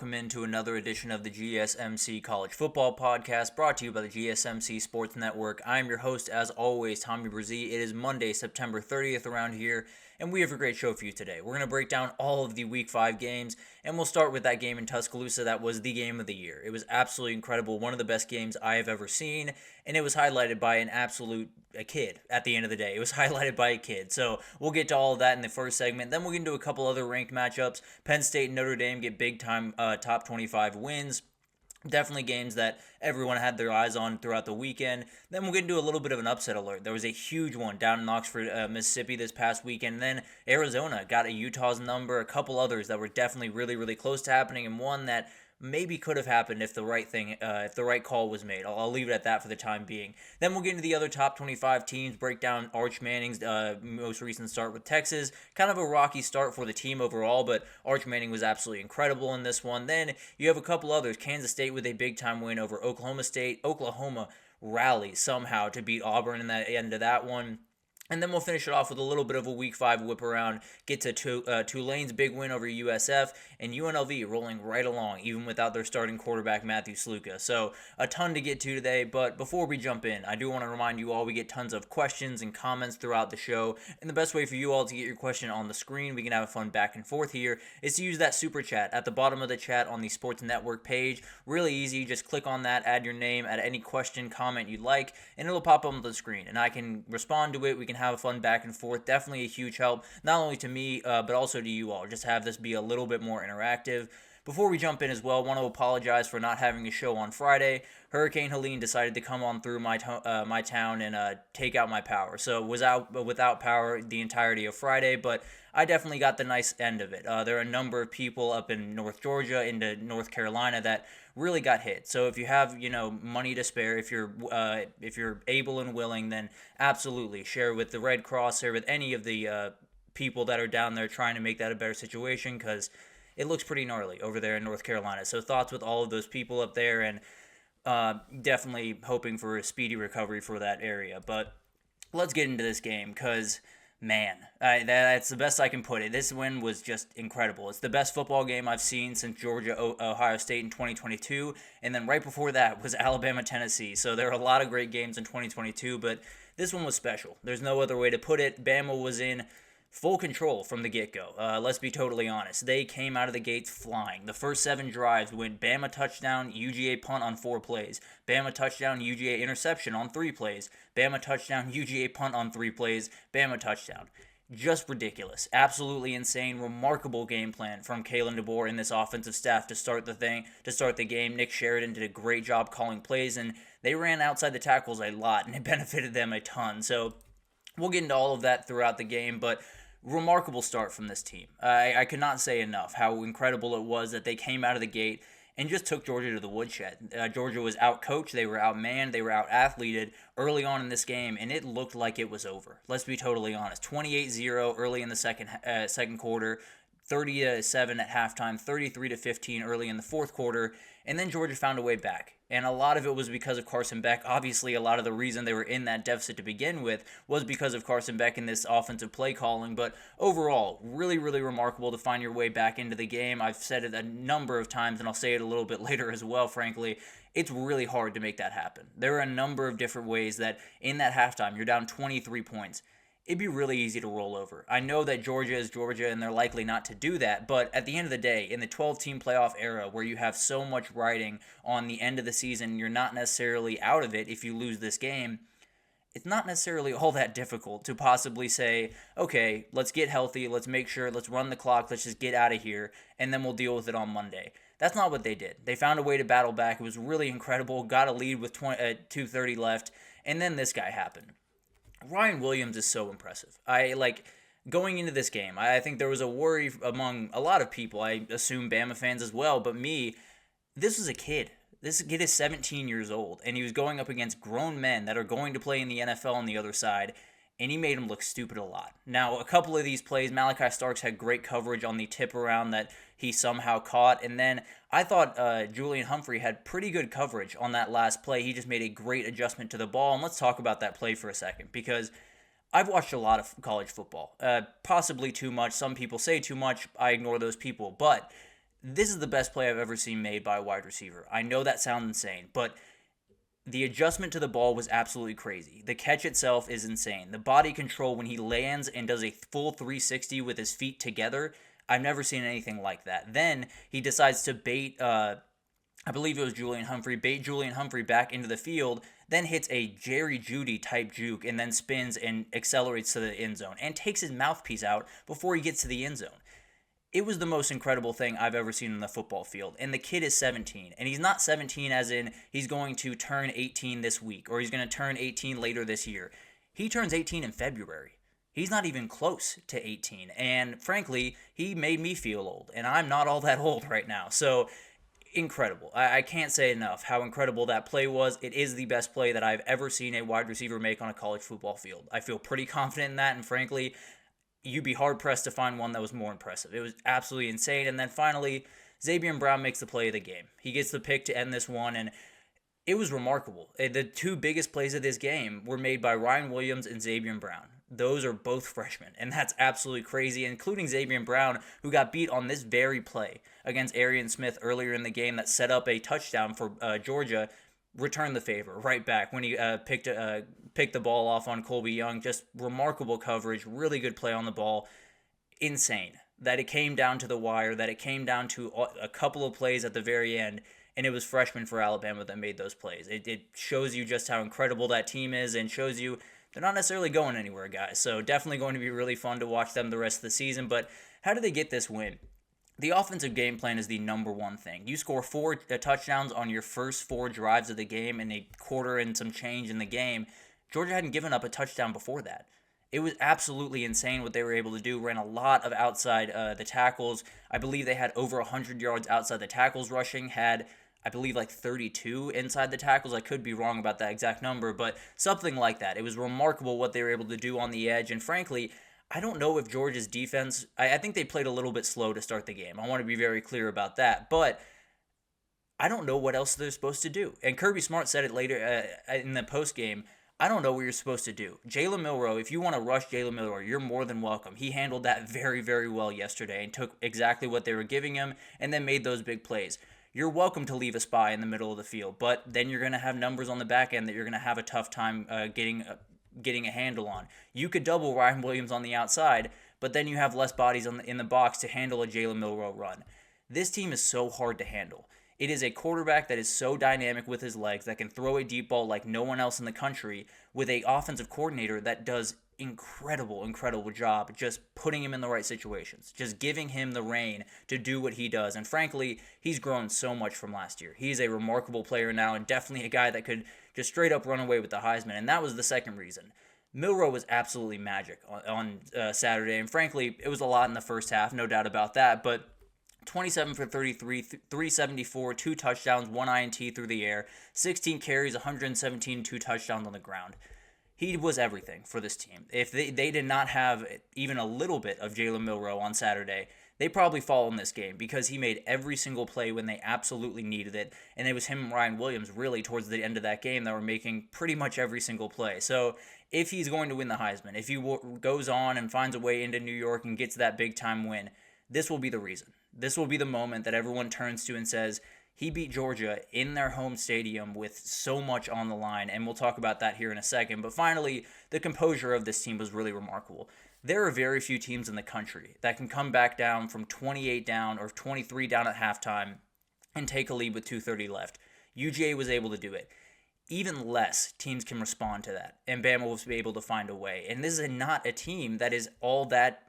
welcome into another edition of the GSMC College Football Podcast, brought to you by the GSMC Sports Network. I'm your host, as always, Tommy Brzee. It is Monday, September 30th around here, and we have a great show for you today. We're going to break down all of the Week 5 games, and we'll start with that game in Tuscaloosa that was the game of the year. It was absolutely incredible, one of the best games I have ever seen, and it was highlighted by a kid at the end of the day. It was highlighted by a kid. So we'll get to all of that in the first segment. Then we'll get into a couple other ranked matchups. Penn State and Notre Dame get big time top 25 wins. Definitely games that everyone had their eyes on throughout the weekend. Then we'll get into a little bit of an upset alert. There was a huge one down in Oxford, Mississippi this past weekend. And then Arizona got a Utah's number, a couple others that were definitely really, really close to happening, and one that maybe could have happened if the right call was made. I'll leave it at that for the time being. Then we'll get into the other top 25 teams, break down Arch Manning's most recent start with Texas. Kind of a rocky start for the team overall, but Arch Manning was absolutely incredible in this one. Then you have a couple others. Kansas State with a big-time win over Oklahoma State. Oklahoma rallies somehow to beat Auburn in the end of that one. And then we'll finish it off with a little bit of a Week 5 whip around, get to Tulane's big win over USF, and UNLV rolling right along, even without their starting quarterback, Matthew Sluka. So a ton to get to today, but before we jump in, I do want to remind you all we get tons of questions and comments throughout the show, and the best way for you all to get your question on the screen, we can have a fun back and forth here, is to use that super chat at the bottom of the chat on the Sports Network page. Really easy, just click on that, add your name, add any question, comment you'd like, and it'll pop up on the screen, and I can respond to it. We can have a fun back and forth. Definitely a huge help, not only to me, but also to you all. Just have this be a little bit more interactive. Before we jump in as well, I want to apologize for not having a show on Friday. Hurricane Helene decided to come on through my town and take out my power. So was out without power the entirety of Friday, but I definitely got the nice end of it. There are a number of people up in North Georgia, into North Carolina, that really got hit. So if you have, money to spare, if you're able and willing, then absolutely share with the Red Cross, share with any of the people that are down there trying to make that a better situation, because it looks pretty gnarly over there in North Carolina. So thoughts with all of those people up there, and definitely hoping for a speedy recovery for that area. But let's get into this game, because man, that's the best I can put it. This win was just incredible. It's the best football game I've seen since Georgia-Ohio State in 2022, and then right before that was Alabama-Tennessee. So there are a lot of great games in 2022, but this one was special. There's no other way to put it. Bama was in full control from the get-go. Let's be totally honest. They came out of the gates flying. The first 7 drives went Bama touchdown, UGA punt on 4 plays. Bama touchdown, UGA interception on 3 plays. Bama touchdown, UGA punt on 3 plays. Bama touchdown. Just ridiculous. Absolutely insane. Remarkable game plan from Kalen DeBoer and this offensive staff to start the game. Nick Sheridan did a great job calling plays, and they ran outside the tackles a lot, and it benefited them a ton. So we'll get into all of that throughout the game, but remarkable start from this team. I could not say enough how incredible it was that they came out of the gate and just took Georgia to the woodshed. Georgia was out-coached, they were out-manned, they were out-athleted early on in this game, and it looked like it was over. Let's be totally honest. 28-0 early in the second quarter, 30-7 at halftime, 33-15 early in the fourth quarter, and then Georgia found a way back. And a lot of it was because of Carson Beck. Obviously, a lot of the reason they were in that deficit to begin with was because of Carson Beck and this offensive play calling. But overall, really, really remarkable to find your way back into the game. I've said it a number of times, and I'll say it a little bit later as well, frankly. It's really hard to make that happen. There are a number of different ways that in that halftime, you're down 23 points. It'd be really easy to roll over. I know that Georgia is Georgia, and they're likely not to do that, but at the end of the day, in the 12-team playoff era where you have so much riding on the end of the season, you're not necessarily out of it if you lose this game. It's not necessarily all that difficult to possibly say, okay, let's get healthy, let's make sure, let's run the clock, let's just get out of here, and then we'll deal with it on Monday. That's not what they did. They found a way to battle back. It was really incredible, got a lead with 2:30 left, and then this guy happened. Ryan Williams is so impressive. Going into this game, I think there was a worry among a lot of people. I assume Bama fans as well, but me, this was a kid. This kid is 17 years old, and he was going up against grown men that are going to play in the NFL on the other side, and he made him look stupid a lot. Now, a couple of these plays, Malachi Starks had great coverage on the tip around that he somehow caught, and then I thought Julian Humphrey had pretty good coverage on that last play. He just made a great adjustment to the ball, and let's talk about that play for a second, because I've watched a lot of college football, possibly too much. Some people say too much. I ignore those people, but This is the best play I've ever seen made by a wide receiver. I know that sounds insane, but the adjustment to the ball was absolutely crazy. The catch itself is insane. The body control when he lands and does a full 360 with his feet together, I've never seen anything like that. Then he decides to bait, I believe it was bait Julian Humphrey back into the field, then hits a Jerry Jeudy type juke and then spins and accelerates to the end zone and takes his mouthpiece out before he gets to the end zone. It was the most incredible thing I've ever seen on the football field. And the kid is 17. And he's not 17 as in he's going to turn 18 this week or he's going to turn 18 later this year. He turns 18 in February. He's not even close to 18. And frankly, he made me feel old. And I'm not all that old right now. So incredible. I can't say enough how incredible that play was. It is the best play that I've ever seen a wide receiver make on a college football field. I feel pretty confident in that. And frankly, you'd be hard-pressed to find one that was more impressive. It was absolutely insane. And then finally, Xavier Brown makes the play of the game. He gets the pick to end this one, and it was remarkable. The two biggest plays of this game were made by Ryan Williams and Xavier Brown. Those are both freshmen, and that's absolutely crazy, including Xavier Brown, who got beat on this very play against Arian Smith earlier in the game that set up a touchdown for Georgia. Returned the favor right back when he picked the ball off on Colby Young. Just remarkable coverage, really good play on the ball. Insane that it came down to the wire, that it came down to a couple of plays at the very end, and it was freshmen for Alabama that made those plays. It shows you just how incredible that team is and shows you they're not necessarily going anywhere, guys. So definitely going to be really fun to watch them the rest of the season. But how do they get this win? The offensive game plan is the number one thing. You score 4 touchdowns on your first 4 drives of the game in a quarter and some change in the game. Georgia hadn't given up a touchdown before that. It was absolutely insane what they were able to do. Ran a lot of outside the tackles. I believe they had over 100 yards outside the tackles rushing. Had, I believe, like 32 inside the tackles. I could be wrong about that exact number, but something like that. It was remarkable what they were able to do on the edge. And frankly, I don't know if Georgia's defense, I think they played a little bit slow to start the game. I want to be very clear about that. But I don't know what else they're supposed to do. And Kirby Smart said it later in the post game. I don't know what you're supposed to do. Jalen Milroe, if you want to rush Jalen Milroe, you're more than welcome. He handled that very, very well yesterday and took exactly what they were giving him and then made those big plays. You're welcome to leave a spy in the middle of the field, but then you're going to have numbers on the back end that you're going to have a tough time getting a handle on. You could double Ryan Williams on the outside, but then you have less bodies in the box to handle a Jalen Milroe run. This team is so hard to handle. It is a quarterback that is so dynamic with his legs that can throw a deep ball like no one else in the country, with an offensive coordinator that does incredible job just putting him in the right situations, just giving him the rein to do what he does. And frankly, he's grown so much from last year. He's a remarkable player now and definitely a guy that could just straight up run away with the Heisman. And that was the second reason. Milroe was absolutely magic on Saturday. And frankly, it was a lot in the first half, no doubt about that. But 27 for 33, 374, 2 touchdowns, 1 INT through the air, 16 carries, 117, 2 touchdowns on the ground. He was everything for this team. If they did not have even a little bit of Jalen Milroe on Saturday, they probably fall in this game because he made every single play when they absolutely needed it. And it was him and Ryan Williams really towards the end of that game that were making pretty much every single play. So if he's going to win the Heisman, if he goes on and finds a way into New York and gets that big time win, this will be the reason. This will be the moment that everyone turns to and says, he beat Georgia in their home stadium with so much on the line, and we'll talk about that here in a second. But finally, the composure of this team was really remarkable. There are very few teams in the country that can come back down from 28 down or 23 down at halftime and take a lead with 2:30 left. UGA was able to do it. Even less teams can respond to that, and Bama will be able to find a way. And this is not a team that is all that,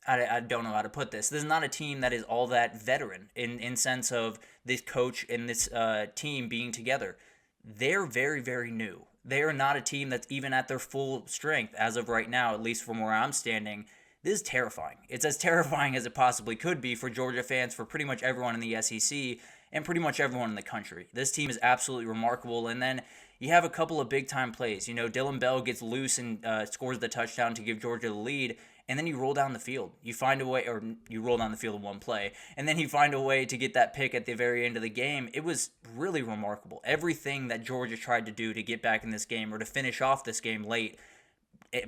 I don't know how to put this. This is not a team that is all that veteran in sense of this coach and this team being together. They're very, very new. They are not a team that's even at their full strength as of right now, at least from where I'm standing. This is terrifying. It's as terrifying as it possibly could be for Georgia fans, for pretty much everyone in the SEC, and pretty much everyone in the country. This team is absolutely remarkable. And then you have a couple of big-time plays. You know, Dylan Bell gets loose and scores the touchdown to give Georgia the lead. And then you roll down the field. You find a way, or you roll down the field in one play, and then you find a way to get that pick at the very end of the game. It was really remarkable. Everything that Georgia tried to do to get back in this game or to finish off this game late,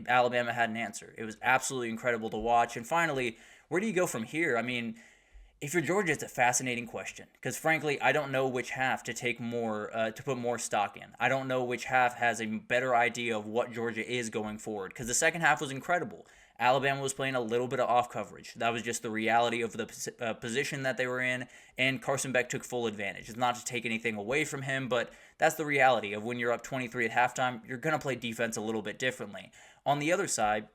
Alabama had an answer. It was absolutely incredible to watch. And finally, where do you go from here? I mean, If you're Georgia, it's a fascinating question because, frankly, I don't know which half to take more to put more stock in. I don't know which half has a better idea of what Georgia is going forward because the second half was incredible. Alabama was playing a little bit of off coverage. That was just the reality of the position that they were in, and Carson Beck took full advantage. It's not to take anything away from him, but that's the reality of when you're up 23 at halftime, you're going to play defense a little bit differently. On the other side,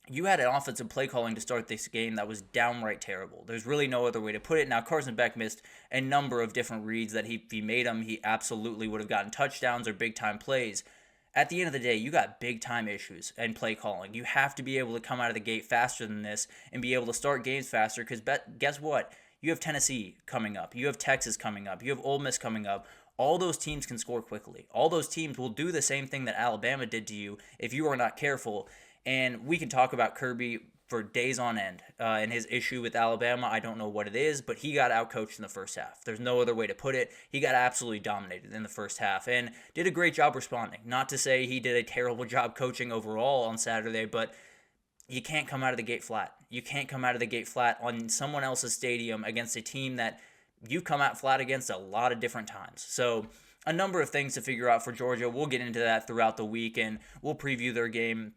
you had an offensive play calling to start this game that was downright terrible. There's really no other way to put it. Now, Carson Beck missed a number of different reads that if he made them, he absolutely would have gotten touchdowns or big-time plays. At the end of the day, you got big-time issues and play calling. You have to be able to come out of the gate faster than this and be able to start games faster because guess what? You have Tennessee coming up. You have Texas coming up. You have Ole Miss coming up. All those teams can score quickly. All those teams will do the same thing that Alabama did to you if you are not careful. And we can talk about Kirby for days on end and his issue with Alabama. I don't know what it is, but he got outcoached in the first half. There's no other way to put it. He got absolutely dominated in the first half and did a great job responding. Not to say he did a terrible job coaching overall on Saturday, but you can't come out of the gate flat. You can't come out of the gate flat on someone else's stadium against a team that you've come out flat against a lot of different times. So a number of things to figure out for Georgia. We'll get into that throughout the week, and we'll preview their game,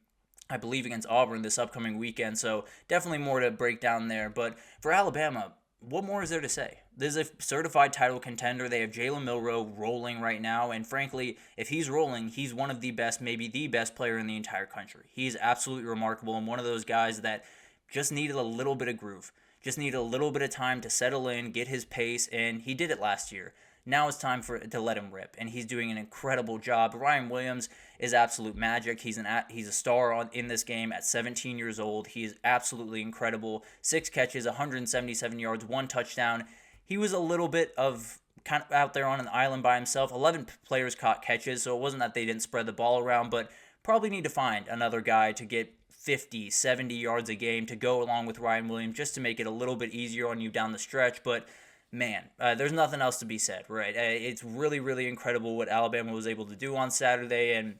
I believe, against Auburn this upcoming weekend. So definitely more to break down there. But for Alabama, what more is there to say? This is a certified title contender. They have Jalen Milroe rolling right now. And frankly, if he's rolling, he's one of the best, maybe the best player in the entire country. He's absolutely remarkable and one of those guys that just needed a little bit of groove. Just needed a little bit of time to settle in, get his pace, and he did it last year. Now it's time to let him rip, and he's doing an incredible job. Ryan Williams is absolute magic. He's a star in this game at 17 years old. He is absolutely incredible. 6 catches, 177 yards, 1 touchdown. He was a little bit of kind of out there on an island by himself. 11 players caught catches, so it wasn't that they didn't spread the ball around, but probably need to find another guy to get 50, 70 yards a game to go along with Ryan Williams just to make it a little bit easier on you down the stretch. But man, there's nothing else to be said, right? It's really, really incredible what Alabama was able to do on Saturday. And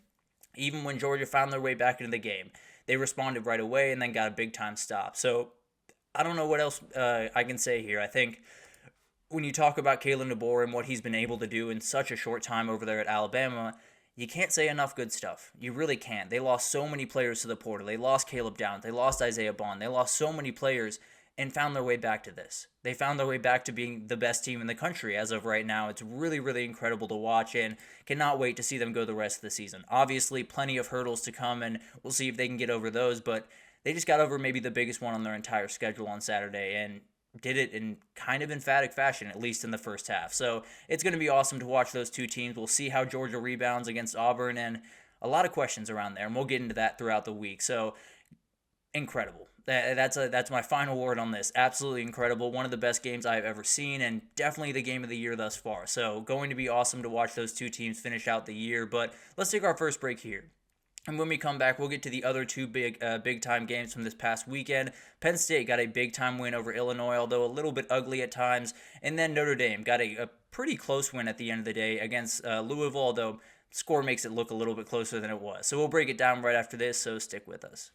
even when Georgia found their way back into the game, they responded right away and then got a big-time stop. So I don't know what else I can say here. I think when you talk about Kalen DeBoer and what he's been able to do in such a short time over there at Alabama, you can't say enough good stuff. You really can't. They lost so many players to the portal. They lost Caleb Downs. They lost Isaiah Bond. They lost so many players and found their way back to this. They found their way back to being the best team in the country as of right now. It's really, really incredible to watch and cannot wait to see them go the rest of the season. Obviously, plenty of hurdles to come, and we'll see if they can get over those, but they just got over maybe the biggest one on their entire schedule on Saturday and did it in kind of emphatic fashion, at least in the first half. So it's going to be awesome to watch those two teams. We'll see how Georgia rebounds against Auburn, and a lot of questions around there, and we'll get into that throughout the week. So incredible. That's my final word on this. Absolutely incredible. One of the best games I've ever seen, and definitely the game of the year thus far. So going to be awesome to watch those two teams finish out the year. But let's take our first break here. And when we come back, we'll get to the other two big-time games from this past weekend. Penn State got a big-time win over Illinois, although a little bit ugly at times. And then Notre Dame got a pretty close win at the end of the day against Louisville, although score makes it look a little bit closer than it was. So we'll break it down right after this, so stick with us.